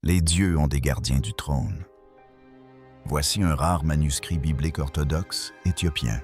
Les dieux ont des gardiens du trône. Voici un rare manuscrit biblique orthodoxe éthiopien.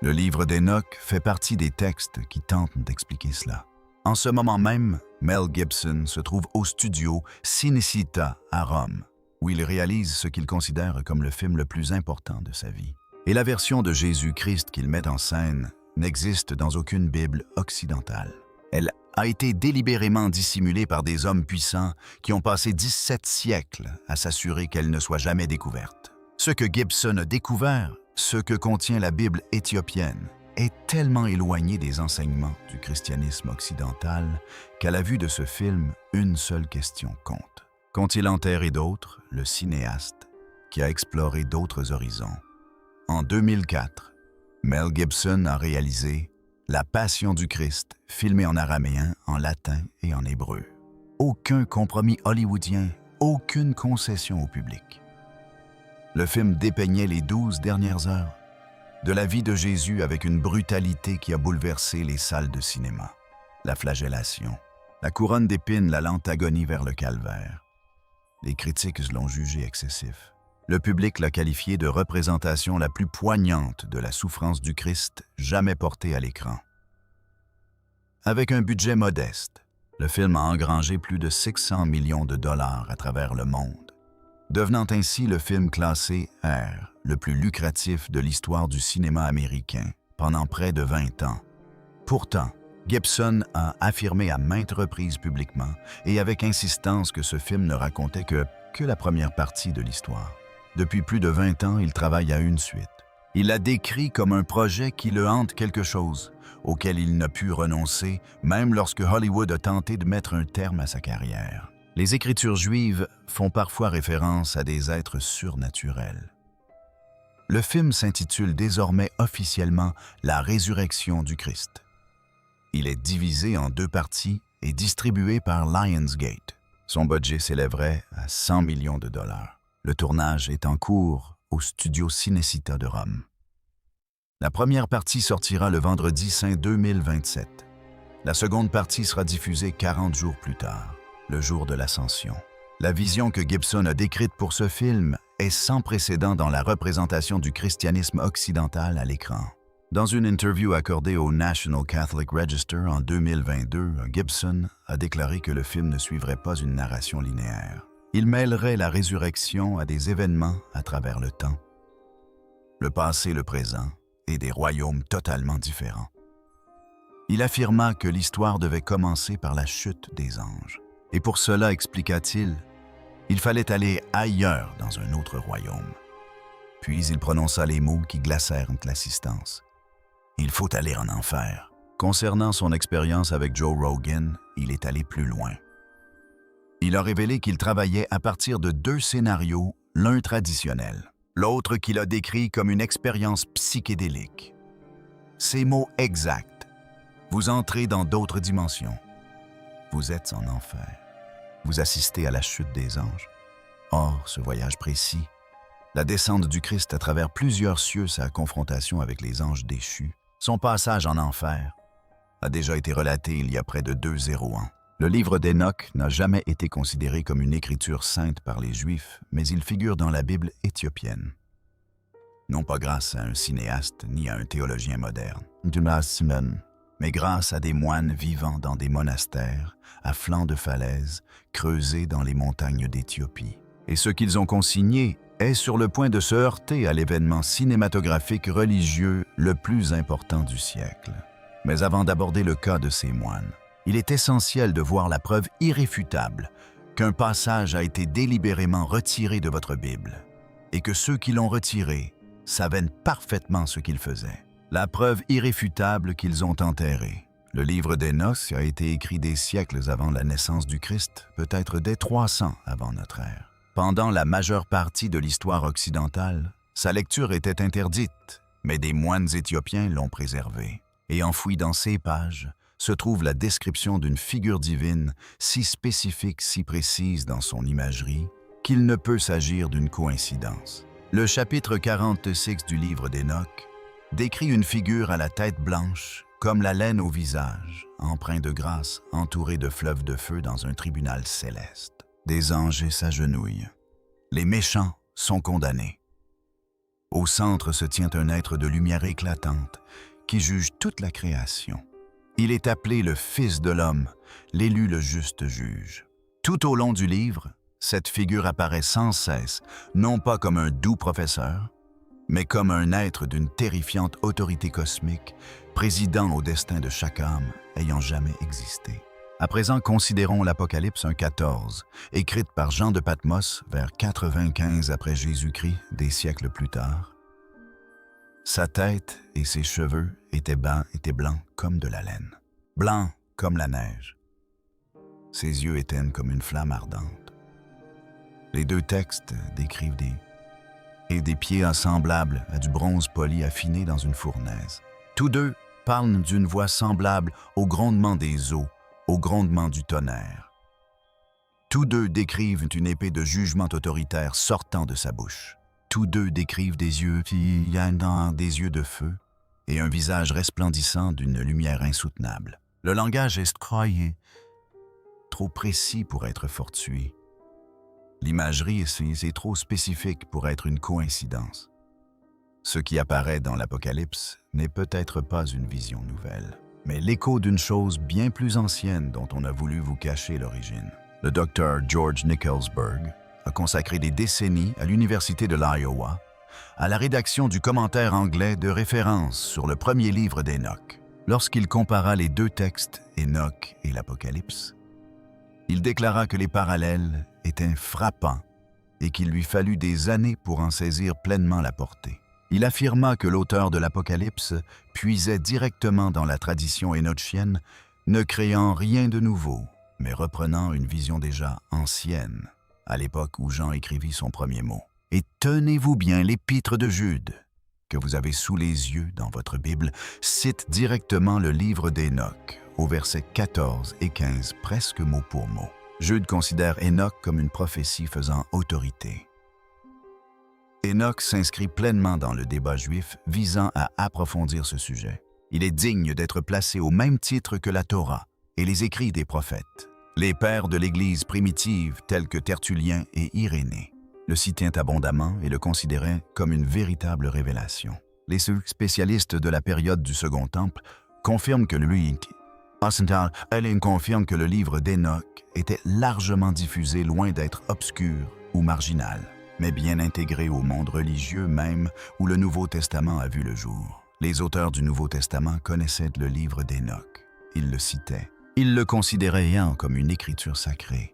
Le livre d'Hénoch fait partie des textes qui tentent d'expliquer cela. En ce moment même, Mel Gibson se trouve au studio Cinecittà à Rome, où il réalise ce qu'il considère comme le film le plus important de sa vie. Et la version de Jésus-Christ qu'il met en scène n'existe dans aucune Bible occidentale. Elle a été délibérément dissimulée par des hommes puissants qui ont passé 17 siècles à s'assurer qu'elle ne soit jamais découverte. Ce que Gibson a découvert, ce que contient la Bible éthiopienne, est tellement éloigné des enseignements du christianisme occidental qu'à la vue de ce film, une seule question compte. Qu'ont-ils enterré d'autres, le cinéaste, qui a exploré d'autres horizons? En 2004, Mel Gibson a réalisé La Passion du Christ, filmée en araméen, en latin et en hébreu. Aucun compromis hollywoodien, aucune concession au public. Le film dépeignait les 12 dernières heures de la vie de Jésus avec une brutalité qui a bouleversé les salles de cinéma. La flagellation, la couronne d'épines, la lente agonie vers le calvaire. Les critiques l'ont jugé excessif. Le public l'a qualifié de représentation la plus poignante de la souffrance du Christ jamais portée à l'écran. Avec un budget modeste, le film a engrangé plus de 600 millions de dollars à travers le monde, devenant ainsi le film classé R, le plus lucratif de l'histoire du cinéma américain, pendant près de 20 ans. Pourtant, Gibson a affirmé à maintes reprises publiquement et avec insistance que ce film ne racontait que la première partie de l'histoire. Depuis plus de 20 ans, il travaille à une suite. Il l'a décrit comme un projet qui le hante quelque chose, auquel il n'a pu renoncer, même lorsque Hollywood a tenté de mettre un terme à sa carrière. Les Écritures juives font parfois référence à des êtres surnaturels. Le film s'intitule désormais officiellement La Résurrection du Christ. Il est divisé en 2 parties et distribué par Lionsgate. Son budget s'élèverait à 100 millions de dollars. Le tournage est en cours au studio Cinecittà de Rome. La première partie sortira le vendredi saint 2027. La seconde partie sera diffusée 40 jours plus tard, le jour de l'Ascension. La vision que Gibson a décrite pour ce film est sans précédent dans la représentation du christianisme occidental à l'écran. Dans une interview accordée au National Catholic Register en 2022, Gibson a déclaré que le film ne suivrait pas une narration linéaire. Il mêlerait la résurrection à des événements à travers le temps, le passé, le présent et des royaumes totalement différents. Il affirma que l'histoire devait commencer par la chute des anges. Et pour cela, expliqua-t-il, il fallait aller ailleurs dans un autre royaume. Puis il prononça les mots qui glacèrent l'assistance. Il faut aller en enfer. Concernant son expérience avec Joe Rogan, il est allé plus loin. Il a révélé qu'il travaillait à partir de 2 scénarios, l'un traditionnel, l'autre qu'il a décrit comme une expérience psychédélique. Ces mots exacts, vous entrez dans d'autres dimensions. Vous êtes en enfer. Vous assistez à la chute des anges. Or, ce voyage précis, la descente du Christ à travers plusieurs cieux, sa confrontation avec les anges déchus, son passage en enfer, a déjà été relaté il y a près de 200 ans. Le livre d'Hénoch n'a jamais été considéré comme une écriture sainte par les Juifs, mais il figure dans la Bible éthiopienne. Non pas grâce à un cinéaste ni à un théologien moderne, mais grâce à des moines vivant dans des monastères, à flanc de falaises, creusés dans les montagnes d'Éthiopie. Et ce qu'ils ont consigné est sur le point de se heurter à l'événement cinématographique religieux le plus important du siècle. Mais avant d'aborder le cas de ces moines, il est essentiel de voir la preuve irréfutable qu'un passage a été délibérément retiré de votre Bible et que ceux qui l'ont retiré savaient parfaitement ce qu'ils faisaient. La preuve irréfutable qu'ils ont enterré. Le livre d'Hénoch a été écrit des siècles avant la naissance du Christ, peut-être dès 300 avant notre ère. Pendant la majeure partie de l'histoire occidentale, sa lecture était interdite, mais des moines éthiopiens l'ont préservée. Et enfoui dans ces pages se trouve la description d'une figure divine si spécifique, si précise dans son imagerie, qu'il ne peut s'agir d'une coïncidence. Le chapitre 46 du livre d'Hénoch décrit une figure à la tête blanche, comme la laine au visage, empreint de grâce, entouré de fleuves de feu dans un tribunal céleste. des anges s'agenouillent. Les méchants sont condamnés. Au centre se tient un être de lumière éclatante qui juge toute la création. Il est appelé le Fils de l'homme, l'élu le juste juge. Tout au long du livre, cette figure apparaît sans cesse, non pas comme un doux professeur, mais comme un être d'une terrifiante autorité cosmique, présidant au destin de chaque âme ayant jamais existé. À présent, considérons l'Apocalypse 1,14, écrite par Jean de Patmos vers 95 après Jésus-Christ, des siècles plus tard. Sa tête et ses cheveux étaient blancs comme de la laine, blancs comme la neige. Ses yeux éteignent comme une flamme ardente. Les deux textes décrivent des pieds assemblables à du bronze poli affiné dans une fournaise. Tous deux parlent d'une voix semblable au grondement des eaux, au grondement du tonnerre. Tous deux décrivent une épée de jugement autoritaire sortant de sa bouche. Tous deux décrivent des yeux des yeux de feu et un visage resplendissant d'une lumière insoutenable. Le langage est trop précis pour être fortuit. L'imagerie est trop spécifique pour être une coïncidence. Ce qui apparaît dans l'Apocalypse n'est peut-être pas une vision nouvelle, mais l'écho d'une chose bien plus ancienne dont on a voulu vous cacher l'origine. Le docteur George Nickelsburg a consacré des décennies à l'Université de l'Iowa à la rédaction du commentaire anglais de référence sur le premier livre d'Enoch. Lorsqu'il compara les deux textes, Enoch et l'Apocalypse, il déclara que les parallèles étaient frappants et qu'il lui fallut des années pour en saisir pleinement la portée. Il affirma que l'auteur de l'Apocalypse puisait directement dans la tradition énochienne, ne créant rien de nouveau, mais reprenant une vision déjà ancienne, à l'époque où Jean écrivit son premier mot. Et tenez-vous bien, l'Épître de Jude, que vous avez sous les yeux dans votre Bible, cite directement le livre d'Enoch, au versets 14 et 15, presque mot pour mot. Jude considère Enoch comme une prophétie faisant autorité. Enoch s'inscrit pleinement dans le débat juif visant à approfondir ce sujet. Il est digne d'être placé au même titre que la Torah et les écrits des prophètes. Les pères de l'Église primitive, tels que Tertullien et Irénée, le citaient abondamment et le considéraient comme une véritable révélation. Les spécialistes de la période du Second Temple confirment que confirme que le livre d'Enoch était largement diffusé loin d'être obscur ou marginal, mais bien intégré au monde religieux même où le Nouveau Testament a vu le jour. Les auteurs du Nouveau Testament connaissaient le livre d'Enoch. Ils le citaient. Ils le considéraient comme une écriture sacrée.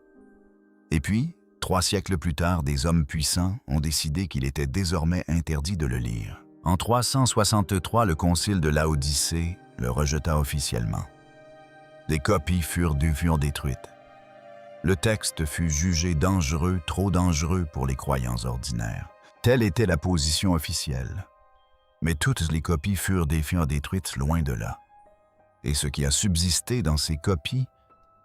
Et puis, 3 siècles plus tard, des hommes puissants ont décidé qu'il était désormais interdit de le lire. En 363, le concile de Laodicée le rejeta officiellement. Des copies furent détruites. Le texte fut jugé dangereux, trop dangereux pour les croyants ordinaires. Telle était la position officielle. Mais toutes les copies furent détruites loin de là. Et ce qui a subsisté dans ces copies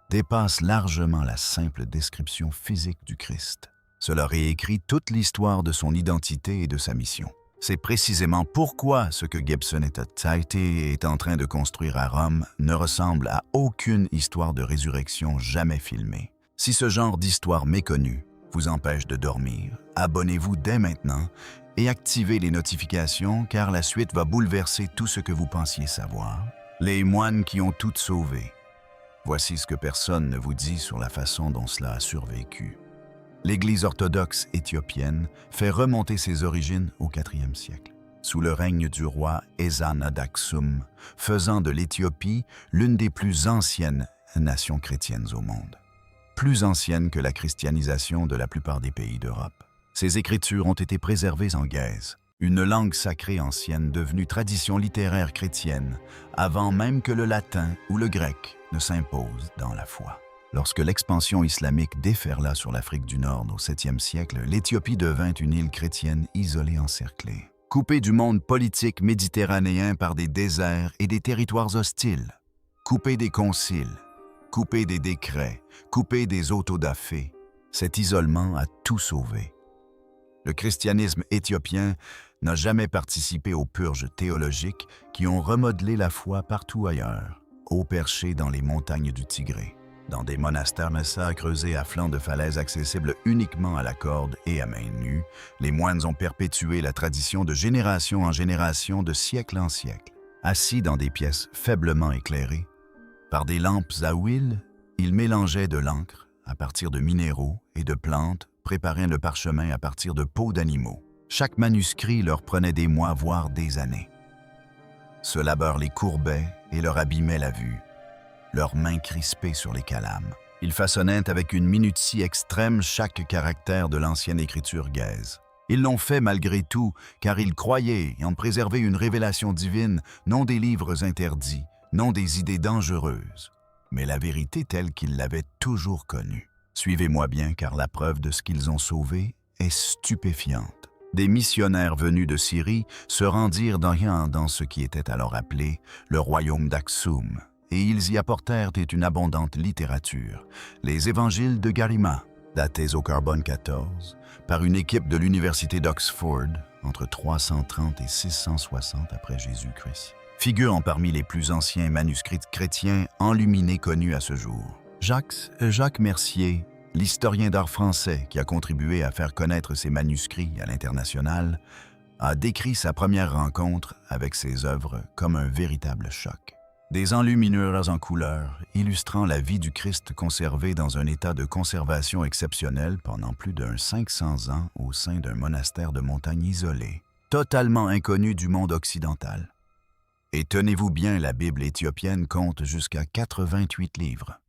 dépasse largement la simple description physique du Christ. Cela réécrit toute l'histoire de son identité et de sa mission. C'est précisément pourquoi ce que Gibson est en train de construire à Rome ne ressemble à aucune histoire de résurrection jamais filmée. Si ce genre d'histoire méconnue vous empêche de dormir, abonnez-vous dès maintenant et activez les notifications car la suite va bouleverser tout ce que vous pensiez savoir. Les moines qui ont tout sauvé. Voici ce que personne ne vous dit sur la façon dont cela a survécu. L'Église orthodoxe éthiopienne fait remonter ses origines au IVe siècle, sous le règne du roi Esa-Nadaksum, faisant de l'Éthiopie l'une des plus anciennes nations chrétiennes au monde, plus ancienne que la christianisation de la plupart des pays d'Europe. Ces écritures ont été préservées en gaèse, une langue sacrée ancienne devenue tradition littéraire chrétienne, avant même que le latin ou le grec ne s'imposent dans la foi. Lorsque l'expansion islamique déferla sur l'Afrique du Nord au 7e siècle, l'Éthiopie devint une île chrétienne isolée encerclée, coupée du monde politique méditerranéen par des déserts et des territoires hostiles, coupée des conciles, coupée des décrets, coupée des autodafés. Cet isolement a tout sauvé. Le christianisme éthiopien n'a jamais participé aux purges théologiques qui ont remodelé la foi partout ailleurs, haut perché dans les montagnes du Tigré. Dans des monastères messas creusés à flanc de falaise accessibles uniquement à la corde et à main nue, les moines ont perpétué la tradition de génération en génération, de siècle en siècle. Assis dans des pièces faiblement éclairées, par des lampes à huile, ils mélangeaient de l'encre à partir de minéraux et de plantes, préparaient le parchemin à partir de peaux d'animaux. Chaque manuscrit leur prenait des mois, voire des années. Ce labeur les courbait et leur abîmait la vue, leurs mains crispées sur les calames. Ils façonnaient avec une minutie extrême chaque caractère de l'ancienne écriture gaise. Ils l'ont fait malgré tout, car ils croyaient en préserver une révélation divine, non des livres interdits, non des idées dangereuses, mais la vérité telle qu'ils l'avaient toujours connue. Suivez-moi bien, car la preuve de ce qu'ils ont sauvé est stupéfiante. Des missionnaires venus de Syrie se rendirent dans ce qui était alors appelé le royaume d'Aksum, et ils y apportèrent une abondante littérature, les évangiles de Garima, datés au carbone 14, par une équipe de l'université d'Oxford entre 330 et 660 après Jésus-Christ. Figurant parmi les plus anciens manuscrits chrétiens enluminés connus à ce jour. Jacques Mercier, l'historien d'art français qui a contribué à faire connaître ses manuscrits à l'international, a décrit sa première rencontre avec ses œuvres comme un véritable choc. Des enluminures en couleur illustrant la vie du Christ conservée dans un état de conservation exceptionnel pendant plus de 500 ans au sein d'un monastère de montagne isolé, totalement inconnu du monde occidental. Et tenez-vous bien, la Bible éthiopienne compte jusqu'à 88 livres.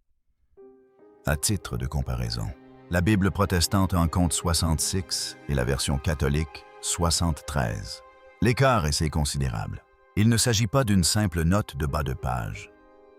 À titre de comparaison, la Bible protestante en compte 66 et la version catholique 73. L'écart est considérable. Il ne s'agit pas d'une simple note de bas de page.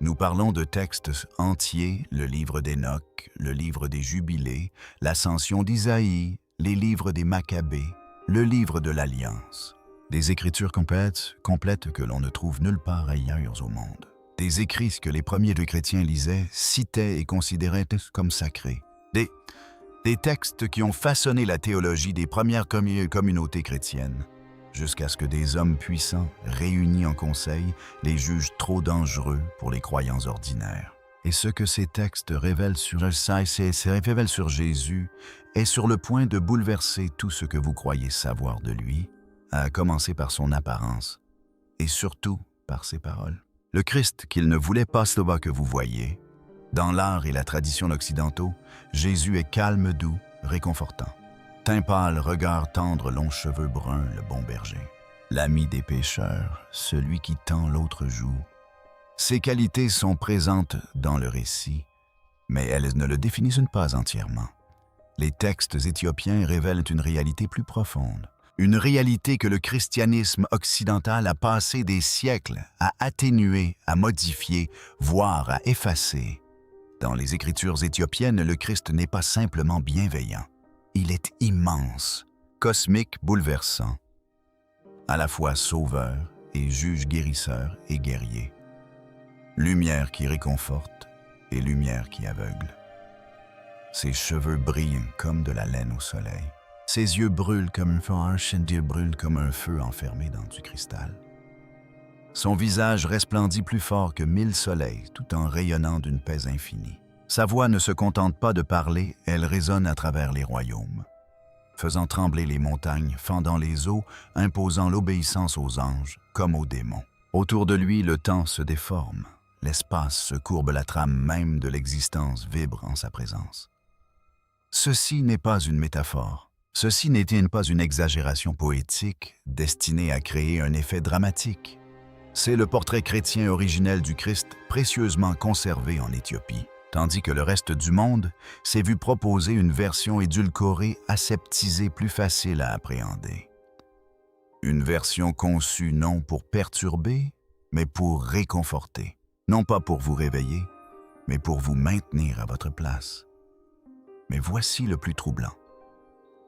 Nous parlons de textes entiers, le livre d'Hénoch, le livre des Jubilés, l'Ascension d'Isaïe, les livres des Maccabées, le livre de l'Alliance. Des écritures complètes que l'on ne trouve nulle part ailleurs au monde. Des écrits que les premiers chrétiens lisaient, citaient et considéraient comme sacrés. Des textes qui ont façonné la théologie des premières communautés chrétiennes, jusqu'à ce que des hommes puissants, réunis en conseil, les jugent trop dangereux pour les croyants ordinaires. Et ce que ces textes révèlent sur Jésus est sur le point de bouleverser tout ce que vous croyez savoir de lui, à commencer par son apparence, et surtout par ses paroles. Le Christ qu'il ne voulait pas que vous voyez. Dans l'art et la tradition occidentaux, Jésus est calme, doux, réconfortant. Teint pâle, regard tendre, longs cheveux bruns, le bon berger. L'ami des pécheurs, celui qui tend l'autre joue. Ces qualités sont présentes dans le récit, mais elles ne le définissent pas entièrement. Les textes éthiopiens révèlent une réalité plus profonde. Une réalité que le christianisme occidental a passé des siècles à atténuer, à modifier, voire à effacer. Dans les écritures éthiopiennes, le Christ n'est pas simplement bienveillant. Il est immense, cosmique, bouleversant, à la fois sauveur et juge guérisseur et guerrier. Lumière qui réconforte et lumière qui aveugle. Ses cheveux brillent comme de la laine au soleil. Ses yeux brûlent comme un feu enfermé dans du cristal. Son visage resplendit plus fort que 1000 soleils, tout en rayonnant d'une paix infinie. Sa voix ne se contente pas de parler, elle résonne à travers les royaumes, faisant trembler les montagnes, fendant les eaux, imposant l'obéissance aux anges comme aux démons. Autour de lui, le temps se déforme, l'espace se courbe, la trame même de l'existence vibre en sa présence. Ceci n'est pas une métaphore. Ceci n'est pas une exagération poétique destinée à créer un effet dramatique. C'est le portrait chrétien originel du Christ précieusement conservé en Éthiopie, tandis que le reste du monde s'est vu proposer une version édulcorée, aseptisée, plus facile à appréhender. Une version conçue non pour perturber, mais pour réconforter. Non pas pour vous réveiller, mais pour vous maintenir à votre place. Mais voici le plus troublant.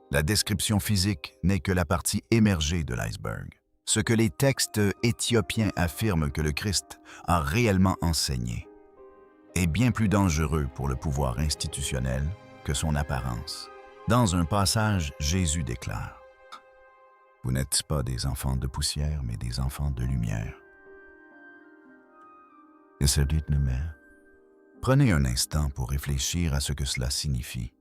La description physique n'est que la partie émergée de l'iceberg. Ce que les textes éthiopiens affirment que le Christ a réellement enseigné est bien plus dangereux pour le pouvoir institutionnel que son apparence. Dans un passage, Jésus déclare « Vous n'êtes pas des enfants de poussière, mais des enfants de lumière. » Prenez un instant pour réfléchir à ce que cela signifie.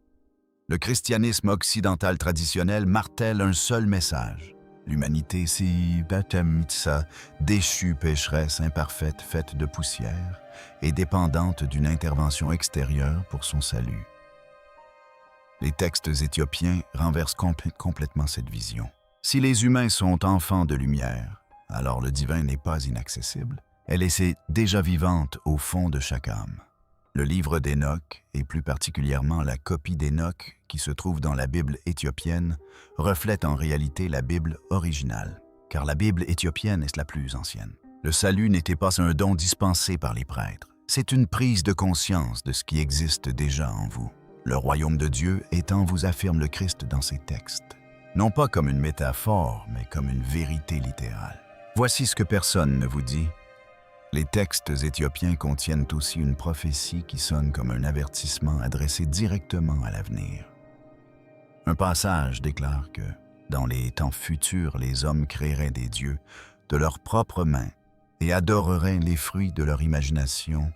Le christianisme occidental traditionnel martèle un seul message. L'humanité si batamtsa, déchue pécheresse imparfaite faite de poussière et dépendante d'une intervention extérieure pour son salut. Les textes éthiopiens renversent complètement cette vision. Si les humains sont enfants de lumière, alors le divin n'est pas inaccessible. Elle est déjà vivante au fond de chaque âme. Le livre d'Hénoch, et plus particulièrement la copie d'Hénoch qui se trouve dans la Bible éthiopienne, reflète en réalité la Bible originale, car la Bible éthiopienne est la plus ancienne. Le salut n'était pas un don dispensé par les prêtres, c'est une prise de conscience de ce qui existe déjà en vous. Le royaume de Dieu étant vous affirme le Christ dans ses textes, non pas comme une métaphore, mais comme une vérité littérale. Voici ce que personne ne vous dit. Les textes éthiopiens contiennent aussi une prophétie qui sonne comme un avertissement adressé directement à l'avenir. Un passage déclare que, dans les temps futurs, les hommes créeraient des dieux de leurs propres mains et adoreraient les fruits de leur imagination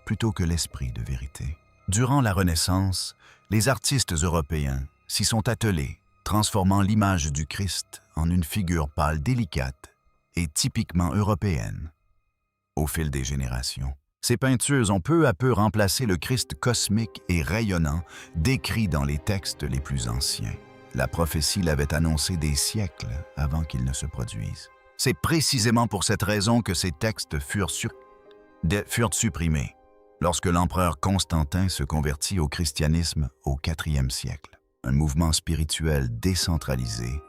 plutôt que l'esprit de vérité. Durant la Renaissance, les artistes européens s'y sont attelés, transformant l'image du Christ en une figure pâle délicate et typiquement européenne. Au fil des générations, ces peintures ont peu à peu remplacé le Christ cosmique et rayonnant décrit dans les textes les plus anciens. La prophétie l'avait annoncé des siècles avant qu'il ne se produise. C'est précisément pour cette raison que ces textes furent supprimés lorsque l'empereur Constantin se convertit au christianisme au IVe siècle. Un mouvement spirituel décentralisé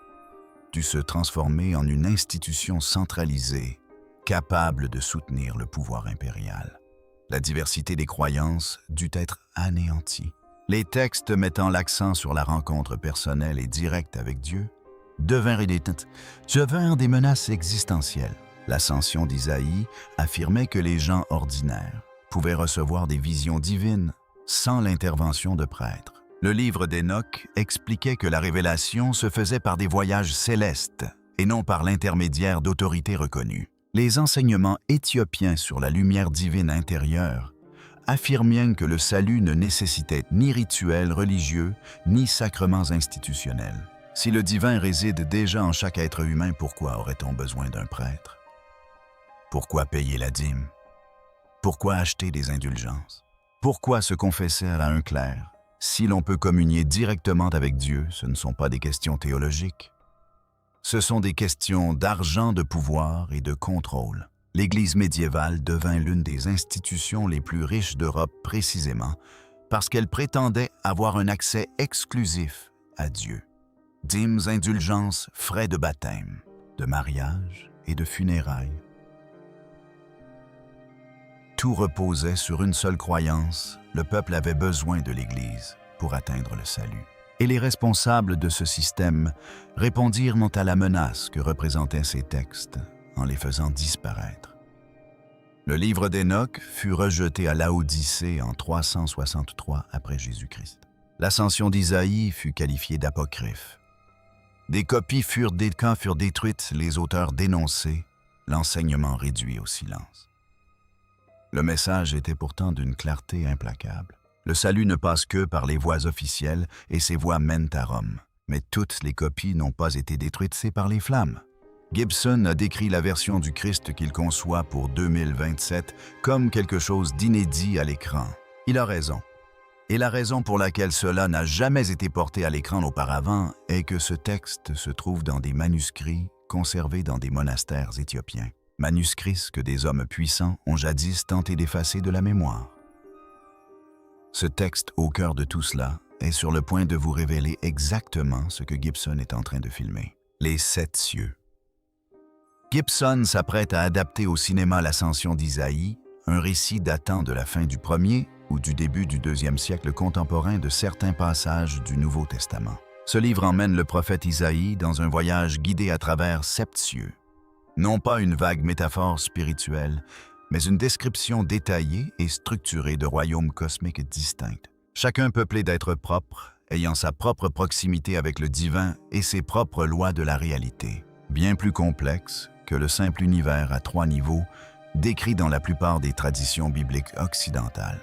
dut se transformer en une institution centralisée capable de soutenir le pouvoir impérial. La diversité des croyances dut être anéantie. Les textes mettant l'accent sur la rencontre personnelle et directe avec Dieu devinrent des menaces existentielles. L'ascension d'Isaïe affirmait que les gens ordinaires pouvaient recevoir des visions divines sans l'intervention de prêtres. Le livre d'Hénoch expliquait que la révélation se faisait par des voyages célestes et non par l'intermédiaire d'autorités reconnues. Les enseignements éthiopiens sur la lumière divine intérieure affirmaient que le salut ne nécessitait ni rituels religieux, ni sacrements institutionnels. Si le divin réside déjà en chaque être humain, pourquoi aurait-on besoin d'un prêtre? Pourquoi payer la dîme? Pourquoi acheter des indulgences? Pourquoi se confesser à un clerc? Si l'on peut communier directement avec Dieu, ce ne sont pas des questions théologiques. Ce sont des questions d'argent, de pouvoir et de contrôle. L'Église médiévale devint l'une des institutions les plus riches d'Europe précisément parce qu'elle prétendait avoir un accès exclusif à Dieu. Dîmes, indulgences, frais de baptême, de mariage et de funérailles. Tout reposait sur une seule croyance, le peuple avait besoin de l'Église pour atteindre le salut. Et les responsables de ce système répondirent à la menace que représentaient ces textes en les faisant disparaître. Le livre d'Hénoch fut rejeté à Laodicée en 363 après Jésus-Christ. L'ascension d'Isaïe fut qualifiée d'apocryphe. Des copies furent détruites, les auteurs dénoncés, l'enseignement réduit au silence. Le message était pourtant d'une clarté implacable. Le salut ne passe que par les voies officielles et ces voies mènent à Rome. Mais toutes les copies n'ont pas été détruites, c'est par les flammes. Gibson a décrit la version du Christ qu'il conçoit pour 2027 comme quelque chose d'inédit à l'écran. Il a raison. Et la raison pour laquelle cela n'a jamais été porté à l'écran auparavant est que ce texte se trouve dans des manuscrits conservés dans des monastères éthiopiens. Manuscrits que des hommes puissants ont jadis tenté d'effacer de la mémoire. Ce texte, au cœur de tout cela, est sur le point de vous révéler exactement ce que Gibson est en train de filmer. Les 7 cieux. Gibson s'apprête à adapter au cinéma l'ascension d'Isaïe, un récit datant de la fin du 1er ou du début du 2e siècle contemporain de certains passages du Nouveau Testament. Ce livre emmène le prophète Isaïe dans un voyage guidé à travers 7 cieux. Non pas une vague métaphore spirituelle, mais une description détaillée et structurée de royaumes cosmiques distincts. Chacun peuplé d'êtres propres, ayant sa propre proximité avec le divin et ses propres lois de la réalité. Bien plus complexe que le simple univers à 3 niveaux, décrit dans la plupart des traditions bibliques occidentales.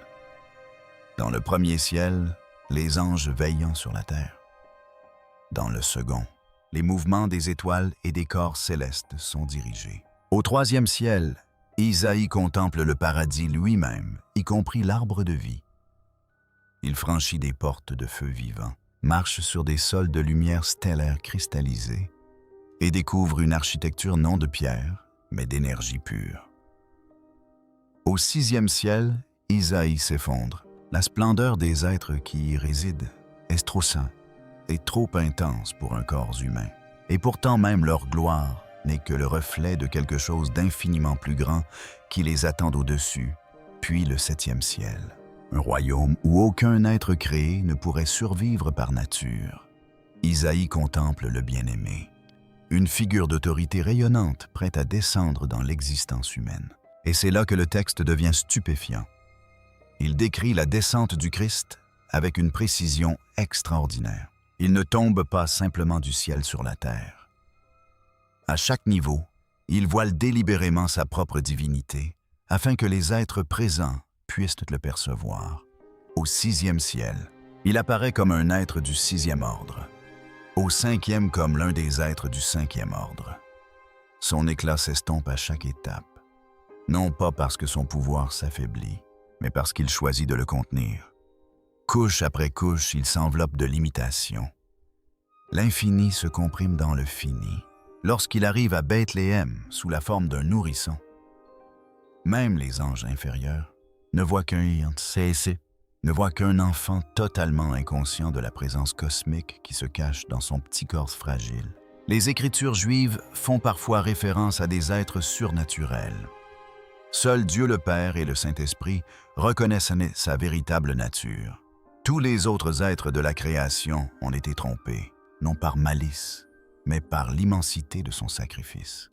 Dans le premier ciel, les anges veillant sur la terre. Dans le second, les mouvements des étoiles et des corps célestes sont dirigés. Au troisième ciel, Isaïe contemple le paradis lui-même, y compris l'arbre de vie. Il franchit des portes de feu vivant, marche sur des sols de lumière stellaire cristallisée et découvre une architecture non de pierre, mais d'énergie pure. Au sixième ciel, Isaïe s'effondre. La splendeur des êtres qui y résident est trop sainte et trop intense pour un corps humain. Et pourtant même leur gloire n'est que le reflet de quelque chose d'infiniment plus grand qui les attend au-dessus, puis le septième ciel. Un royaume où aucun être créé ne pourrait survivre par nature. Isaïe contemple le bien-aimé, une figure d'autorité rayonnante prête à descendre dans l'existence humaine. Et c'est là que le texte devient stupéfiant. Il décrit la descente du Christ avec une précision extraordinaire. Il ne tombe pas simplement du ciel sur la terre. À chaque niveau, il voile délibérément sa propre divinité afin que les êtres présents puissent le percevoir. Au sixième ciel, il apparaît comme un être du sixième ordre. Au cinquième comme l'un des êtres du cinquième ordre. Son éclat s'estompe à chaque étape, non pas parce que son pouvoir s'affaiblit, mais parce qu'il choisit de le contenir. Couche après couche, il s'enveloppe de l'imitation. L'infini se comprime dans le fini, lorsqu'il arrive à Bethléem sous la forme d'un nourrisson. Même les anges inférieurs ne voient qu'un enfant totalement inconscient de la présence cosmique qui se cache dans son petit corps fragile. Les Écritures juives font parfois référence à des êtres surnaturels. Seul Dieu le Père et le Saint-Esprit reconnaissent sa véritable nature. Tous les autres êtres de la création ont été trompés, non par malice, mais par l'immensité de son sacrifice.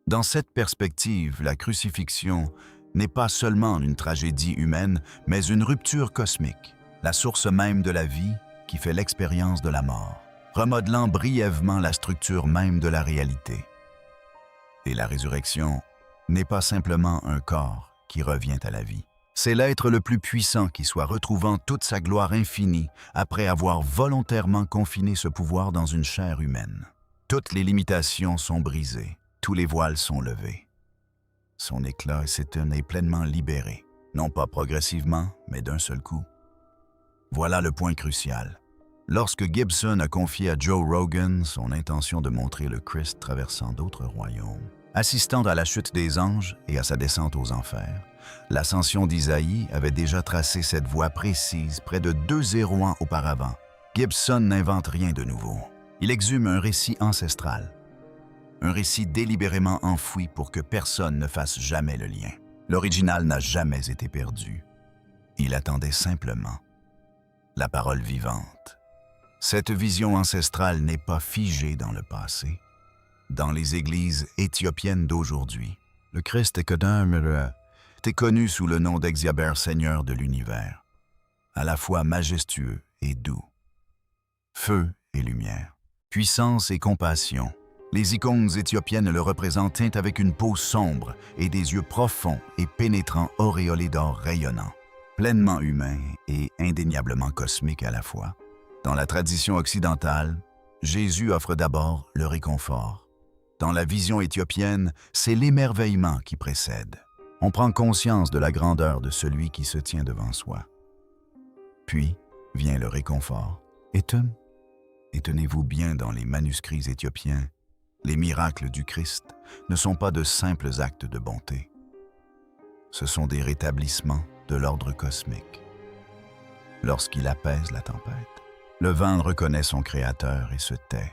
Dans cette perspective, la crucifixion n'est pas seulement une tragédie humaine, mais une rupture cosmique, la source même de la vie qui fait l'expérience de la mort, remodelant brièvement la structure même de la réalité. Et la résurrection n'est pas simplement un corps qui revient à la vie. C'est l'être le plus puissant qui soit retrouvant toute sa gloire infinie après avoir volontairement confiné ce pouvoir dans une chair humaine. Toutes les limitations sont brisées, tous les voiles sont levés. Son éclat s'éteint et pleinement libéré, non pas progressivement, mais d'un seul coup. Voilà le point crucial. Lorsque Gibson a confié à Joe Rogan son intention de montrer le Christ traversant d'autres royaumes, assistant à la chute des anges et à sa descente aux enfers, l'ascension d'Isaïe avait déjà tracé cette voie précise près de 2 ans auparavant. Gibson n'invente rien de nouveau. Il exhume un récit ancestral, un récit délibérément enfoui pour que personne ne fasse jamais le lien. L'original n'a jamais été perdu. Il attendait simplement la parole vivante. Cette vision ancestrale n'est pas figée dans le passé. Dans les églises éthiopiennes d'aujourd'hui, le Christ est connu sous le nom d'Exiaber, Seigneur de l'univers, à la fois majestueux et doux. Feu et lumière, puissance et compassion. Les icônes éthiopiennes le représentent avec une peau sombre et des yeux profonds et pénétrants auréolés d'or rayonnant, pleinement humain et indéniablement cosmique à la fois. Dans la tradition occidentale, Jésus offre d'abord le réconfort. Dans la vision éthiopienne, c'est l'émerveillement qui précède. On prend conscience de la grandeur de celui qui se tient devant soi. Puis vient le réconfort. Et tenez-vous bien dans les manuscrits éthiopiens, les miracles du Christ ne sont pas de simples actes de bonté. Ce sont des rétablissements de l'ordre cosmique. Lorsqu'il apaise la tempête, le vent reconnaît son Créateur et se tait.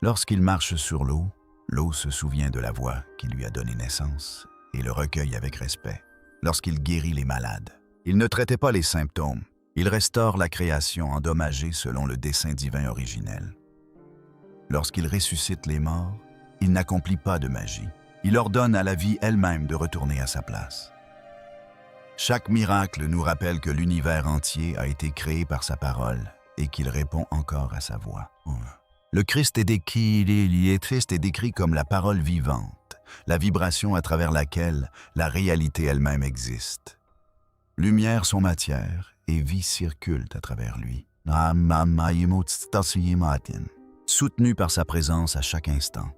Lorsqu'il marche sur l'eau, l'eau se souvient de la voix qui lui a donné naissance et le recueille avec respect. Lorsqu'il guérit les malades, il ne traitait pas les symptômes, il restaure la création endommagée selon le dessein divin originel. Lorsqu'il ressuscite les morts, il n'accomplit pas de magie, il ordonne à la vie elle-même de retourner à sa place. Chaque miracle nous rappelle que l'univers entier a été créé par sa parole et qu'il répond encore à sa voix. Le Christ est décrit comme la parole vivante, la vibration à travers laquelle la réalité elle-même existe. Lumière son matière, et vie circule à travers lui. Soutenu par sa présence à chaque instant.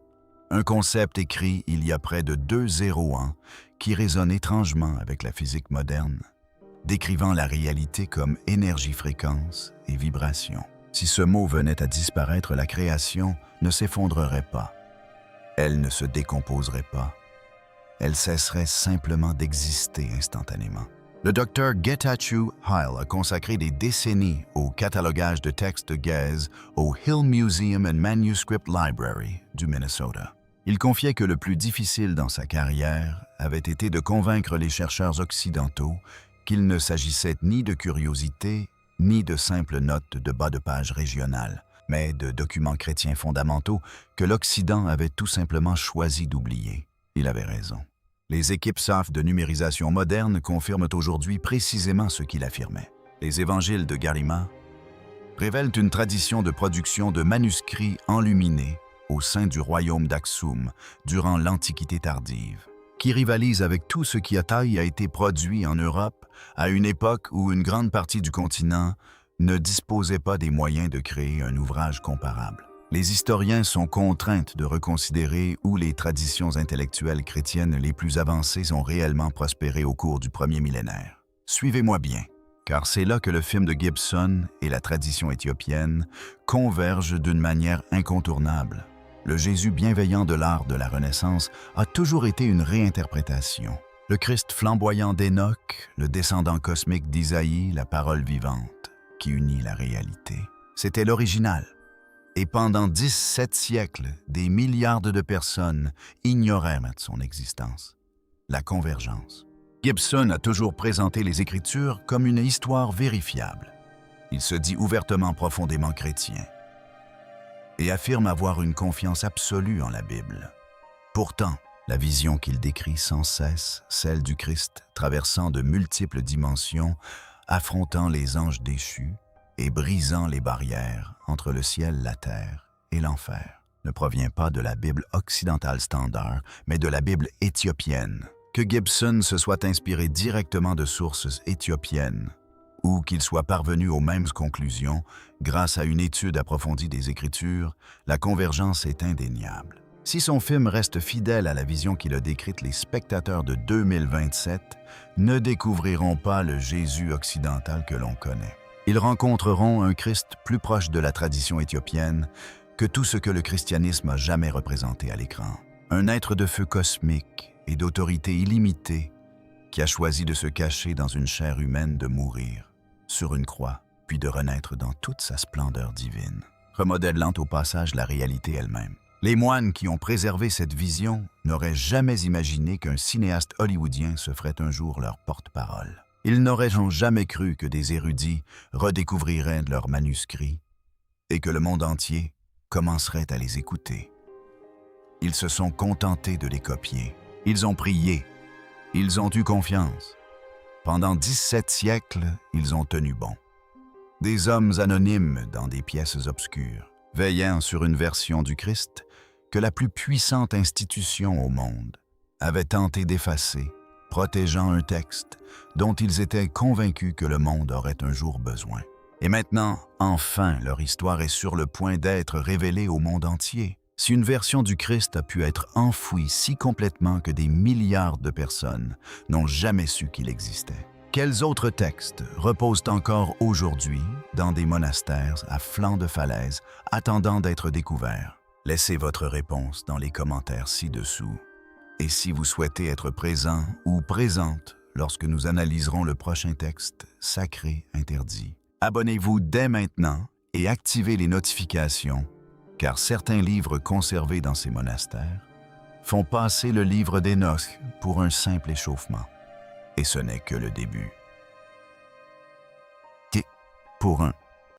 Un concept écrit il y a près de 2 ans qui résonne étrangement avec la physique moderne, décrivant la réalité comme énergie-fréquence et vibration. Si ce mot venait à disparaître, la création ne s'effondrerait pas. Elle ne se décomposerait pas. Elle cesserait simplement d'exister instantanément. Le docteur Getachew Heil a consacré des décennies au catalogage de textes Ge'ez au Hill Museum and Manuscript Library du Minnesota. Il confiait que le plus difficile dans sa carrière avait été de convaincre les chercheurs occidentaux qu'il ne s'agissait ni de curiosité, ni de simples notes de bas de page régionales, mais de documents chrétiens fondamentaux que l'Occident avait tout simplement choisi d'oublier. Il avait raison. Les équipes SAF de numérisation moderne confirment aujourd'hui précisément ce qu'il affirmait. Les évangiles de Garima révèlent une tradition de production de manuscrits enluminés au sein du royaume d'Aksum durant l'Antiquité tardive, qui rivalise avec tout ce qui a été produit en Europe à une époque où une grande partie du continent ne disposait pas des moyens de créer un ouvrage comparable. Les historiens sont contraints de reconsidérer où les traditions intellectuelles chrétiennes les plus avancées ont réellement prospéré au cours du premier millénaire. Suivez-moi bien, car c'est là que le film de Gibson et la tradition éthiopienne convergent d'une manière incontournable. Le Jésus bienveillant de l'art de la Renaissance a toujours été une réinterprétation. Le Christ flamboyant d'Enoch, le descendant cosmique d'Isaïe, la parole vivante qui unit la réalité. C'était l'original. Et pendant 17 siècles, des milliards de personnes ignoraient son existence. La convergence. Gibson a toujours présenté les Écritures comme une histoire vérifiable. Il se dit ouvertement profondément chrétien et affirme avoir une confiance absolue en la Bible. Pourtant, la vision qu'il décrit sans cesse, celle du Christ traversant de multiples dimensions, affrontant les anges déchus, et brisant les barrières entre le ciel, la terre et l'enfer, ne provient pas de la Bible occidentale standard, mais de la Bible éthiopienne. Que Gibson se soit inspiré directement de sources éthiopiennes, ou qu'il soit parvenu aux mêmes conclusions grâce à une étude approfondie des Écritures, la convergence est indéniable. Si son film reste fidèle à la vision qu'il a décrite, les spectateurs de 2027 ne découvriront pas le Jésus occidental que l'on connaît. Ils rencontreront un Christ plus proche de la tradition éthiopienne que tout ce que le christianisme a jamais représenté à l'écran. Un être de feu cosmique et d'autorité illimitée qui a choisi de se cacher dans une chair humaine, de mourir sur une croix, puis de renaître dans toute sa splendeur divine, remodelant au passage la réalité elle-même. Les moines qui ont préservé cette vision n'auraient jamais imaginé qu'un cinéaste hollywoodien se ferait un jour leur porte-parole. Ils n'auraient jamais cru que des érudits redécouvriraient leurs manuscrits et que le monde entier commencerait à les écouter. Ils se sont contentés de les copier. Ils ont prié. Ils ont eu confiance. Pendant 17 siècles, ils ont tenu bon. Des hommes anonymes dans des pièces obscures, veillant sur une version du Christ que la plus puissante institution au monde avait tenté d'effacer, protégeant un texte dont ils étaient convaincus que le monde aurait un jour besoin. Et maintenant, enfin, leur histoire est sur le point d'être révélée au monde entier. Si une version du Christ a pu être enfouie si complètement que des milliards de personnes n'ont jamais su qu'il existait, quels autres textes reposent encore aujourd'hui dans des monastères à flanc de falaise, attendant d'être découverts? Laissez votre réponse dans les commentaires ci-dessous. Et si vous souhaitez être présent ou présente lorsque nous analyserons le prochain texte sacré interdit, abonnez-vous dès maintenant et activez les notifications, car certains livres conservés dans ces monastères font passer le livre d'Enoch pour un simple échauffement. Et ce n'est que le début. Pour un